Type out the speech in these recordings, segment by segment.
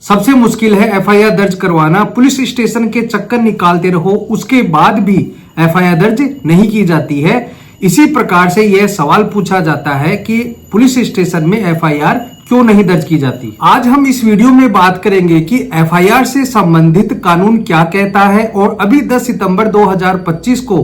सबसे मुश्किल है एफआईआर दर्ज करवाना। पुलिस स्टेशन के चक्कर निकालते रहो, उसके बाद भी एफआईआर दर्ज नहीं की जाती है। इसी प्रकार से यह सवाल पूछा जाता है कि पुलिस स्टेशन में एफआईआर क्यों नहीं दर्ज की जाती। आज हम इस वीडियो में बात करेंगे कि एफआईआर से संबंधित कानून क्या कहता है और अभी 10 सितंबर 2025 को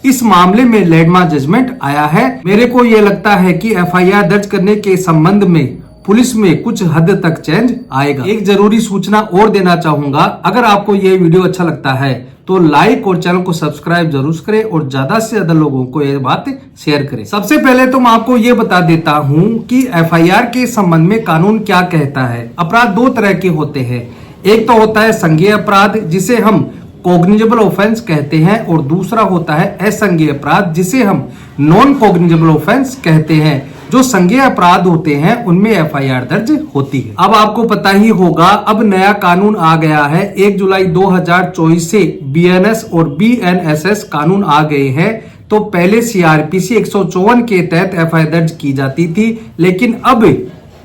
इस मामले में लैंडमार्क जजमेंट आया है। मेरे को यह लगता है कि एफआईआर दर्ज करने के संबंध में पुलिस में कुछ हद तक चेंज आएगा। एक जरूरी सूचना और देना चाहूंगा, अगर आपको यह वीडियो अच्छा लगता है तो लाइक और चैनल को सब्सक्राइब जरूर करें और ज्यादा से ज्यादा लोगों को यह बात शेयर करें। सबसे पहले तो मैं आपको यह बता देता हूं कि एफआईआर के संबंध में कानून क्या कहता है। अपराध दो तरह के होते हैं, एक तो होता है संज्ञेय अपराध जिसे हम कॉग्निजेबल ऑफेंस कहते हैं और दूसरा होता है असंज्ञेय अपराध जिसे हम नॉन कॉग्निजेबल ऑफेंस कहते हैं। जो संज्ञेय अपराध होते हैं उनमें एफआईआर दर्ज होती है। अब आपको पता ही होगा, अब नया कानून आ गया है। 1 जुलाई 2024 से बीएनएस और बीएनएसएस कानून आ गए हैं। तो पहले सीआरपीसी 154 के तहत एफआईआर दर्ज की जाती थी, लेकिन अब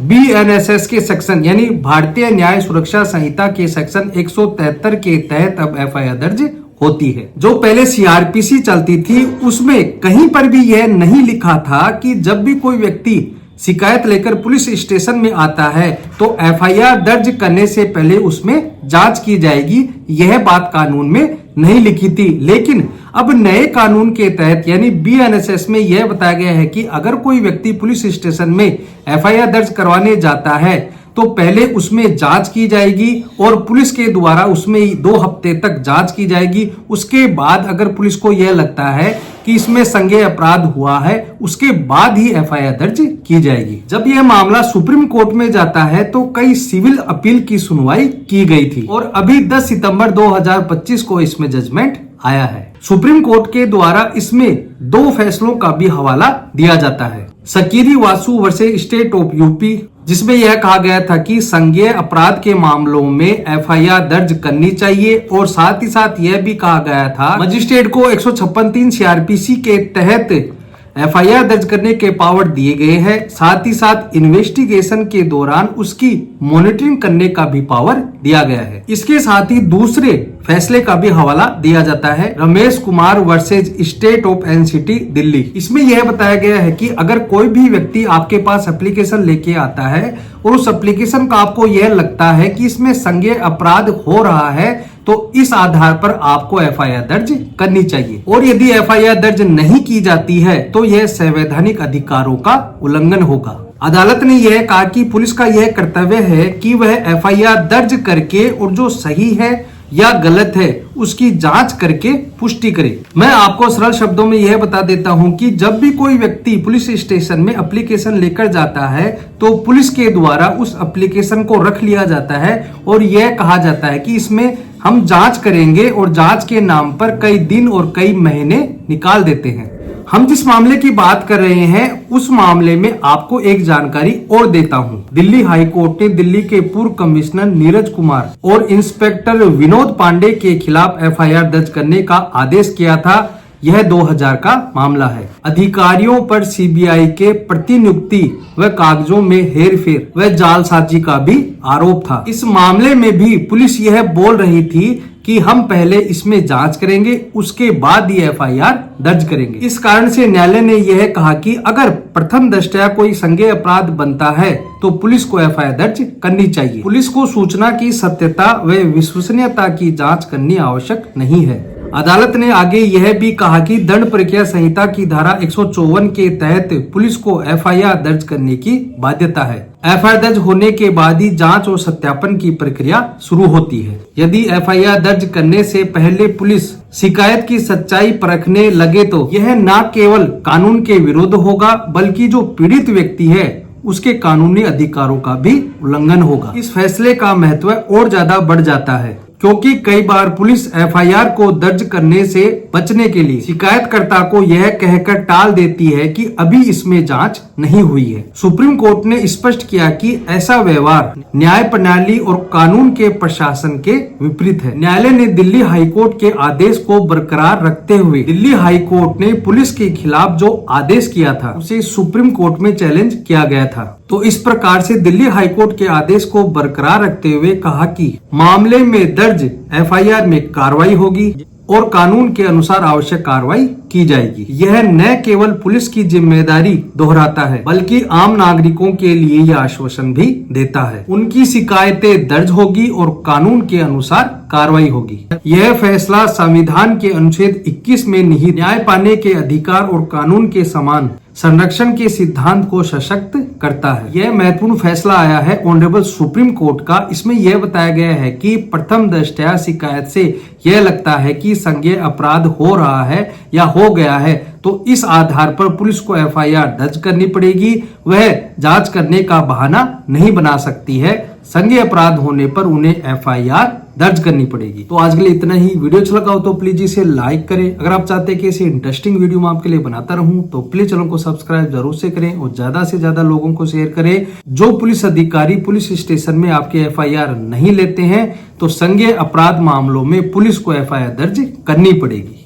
बीएनएसएस के सेक्शन यानी भारतीय न्याय सुरक्षा संहिता के सेक्शन 173 के तहत अब एफआईआर दर्ज होती है। जो पहले सीआरपीसी चलती थी उसमें कहीं पर भी यह नहीं लिखा था कि जब भी कोई व्यक्ति शिकायत लेकर पुलिस स्टेशन में आता है तो एफआईआर दर्ज करने से पहले उसमें जांच की जाएगी। यह बात कानून में नहीं लिखी थी, लेकिन अब नए कानून के तहत यानी बीएनएसएस में यह बताया गया है कि अगर कोई व्यक्ति पुलिस स्टेशन में एफआईआर दर्ज करवाने जाता है तो पहले उसमें जांच की जाएगी और पुलिस के द्वारा उसमें 2 हफ्ते तक जांच की जाएगी। उसके बाद अगर पुलिस को यह लगता है कि इसमें संज्ञेय अपराध हुआ है, उसके बाद ही एफआईआर दर्ज की जाएगी। जब यह मामला सुप्रीम कोर्ट में जाता है तो कई सिविल अपील की सुनवाई की गई थी और अभी 10 सितंबर 2025 को इसमें जजमेंट आया है। सुप्रीम कोर्ट के द्वारा इसमें 2 फैसलों का भी हवाला दिया जाता है। Sakiri Vasu versus state of UP, जिसमें यह कहा गया था कि संज्ञेय अपराध के मामलों में एफआईआर दर्ज करनी चाहिए और साथ ही साथ यह भी कहा गया था मजिस्ट्रेट को 156(3) सीआरपीसी के तहत एफआईआर दर्ज करने के पावर दिए गए हैं। साथ ही साथ इन्वेस्टिगेशन के दौरान उसकी मॉनिटरिंग करने का भी पावर दिया गया है। इसके साथ ही दूसरे फैसले का भी हवाला दिया जाता है, Ramesh Kumar versus state of NCT Delhi. इसमें यह बताया गया है कि अगर कोई भी व्यक्ति आपके पास एप्लीकेशन लेके आता है और उस एप्लीकेशन का आपको यह लगता है कि इसमें संज्ञेय अपराध हो रहा है तो इस आधार पर आपको एफआईआर दर्ज करनी चाहिए और यदि एफआईआर दर्ज नहीं की जाती है तो यह संवैधानिक अधिकारों का उल्लंघन होगा। अदालत ने यह कहा कि पुलिस का यह कर्तव्य है कि वह एफआईआर दर्ज करके और जो सही है या गलत है उसकी जांच करके पुष्टि करे। मैं आपको सरल शब्दों में यह बता देता हूं कि जब भी कोई व्यक्ति पुलिस स्टेशन में एप्लीकेशन लेकर जाता है तो पुलिस के द्वारा उस एप्लीकेशन को रख लिया जाता है और यह कहा जाता है कि इसमें हम जांच करेंगे और जांच के नाम पर कई दिन और कई महीने निकाल देते हैं। हम जिस मामले की बात कर रहे हैं उस मामले में आपको एक जानकारी और देता हूं। दिल्ली हाई कोर्ट ने दिल्ली के पूर्व कमिश्नर नीरज कुमार और इंस्पेक्टर विनोद पांडे के खिलाफ एफआईआर दर्ज करने का आदेश किया था। यह 2000 का मामला है। अधिकारियों पर सीबीआई के प्रतिनियुक्ति व कागजों में हेरफेर व जालसाजी का भी आरोप था। इस मामले में भी पुलिस यह बोल रही थी कि हम पहले इसमें जांच करेंगे, उसके बाद ही एफआईआर दर्ज करेंगे। इस कारण से न्यायालय ने यह कहा कि अगर प्रथम दृष्टया कोई संज्ञेय अपराध बनता है तो पुलिस को एफआईआर दर्ज करनी चाहिए। पुलिस को सूचना की सत्यता व विश्वसनीयता की जांच करनी आवश्यक नहीं है। अदालत ने आगे यह भी कहा कि दंड प्रक्रिया संहिता की धारा 154 के तहत पुलिस को एफआईआर दर्ज करने की बाध्यता है। एफआईआर दर्ज होने के बाद ही जांच और सत्यापन की प्रक्रिया शुरू होती है। यदि एफआईआर दर्ज करने से पहले पुलिस शिकायत की सच्चाई परखने लगे तो यह न केवल कानून के विरुद्ध होगा बल्कि जो पीड़ित व्यक्ति है उसके कानूनी अधिकारों का भी उल्लंघन होगा। इस फैसले का महत्व और ज्यादा बढ़ जाता है क्योंकि कई बार पुलिस एफआईआर को दर्ज करने से बचने के लिए शिकायतकर्ता को यह कहकर टाल देती है कि अभी इसमें जांच नहीं हुई है। सुप्रीम कोर्ट ने स्पष्ट किया कि ऐसा व्यवहार न्याय प्रणाली और कानून के प्रशासन के विपरीत है। न्यायालय ने दिल्ली हाईकोर्ट के आदेश को बरकरार रखते हुए दिल्ली हाईकोर्ट ने पुलिस के खिलाफ जो आदेश किया था उसे सुप्रीम कोर्ट में चैलेंज किया गया था। तो इस प्रकार से दिल्ली हाईकोर्ट के आदेश को बरकरार रखते हुए कहा कि मामले में दर्ज एफआईआर में कार्रवाई होगी और कानून के अनुसार आवश्यक कार्रवाई की जाएगी। यह न केवल पुलिस की जिम्मेदारी दोहराता है बल्कि आम नागरिकों के लिए यह आश्वासन भी देता है। उनकी शिकायतें दर्ज होगी और कानून के अनुसार कार्रवाई होगी। यह फैसला संविधान के अनुच्छेद 21 में निहित न्याय पाने के अधिकार और कानून के समान संरक्षण के सिद्धांत को सशक्त करता है। यह महत्वपूर्ण फैसला आया है ऑनरेबल सुप्रीम कोर्ट का। इसमें यह बताया गया है कि प्रथम दृष्टया शिकायत से यह लगता है कि संज्ञेय अपराध हो रहा है या हो गया है तो इस आधार पर पुलिस को एफआईआर दर्ज करनी पड़ेगी। वह जांच करने का बहाना नहीं बना सकती है। संज्ञेय अपराध होने पर उन्हें एफआईआर दर्ज करनी पड़ेगी। तो आज के लिए इतना ही। वीडियो अच्छा लगा हो तो प्लीज इसे लाइक करें। अगर आप चाहते हैं कि ऐसे इंटरेस्टिंग वीडियो मैं आपके लिए बनाता रहूं तो प्लीज चैनल को सब्सक्राइब जरूर से करें और ज्यादा से ज्यादा लोगों को शेयर करें। जो पुलिस अधिकारी पुलिस स्टेशन में आपके एफआईआर नहीं लेते हैं तो संज्ञेय अपराध मामलों में पुलिस को एफआईआर दर्ज करनी पड़ेगी।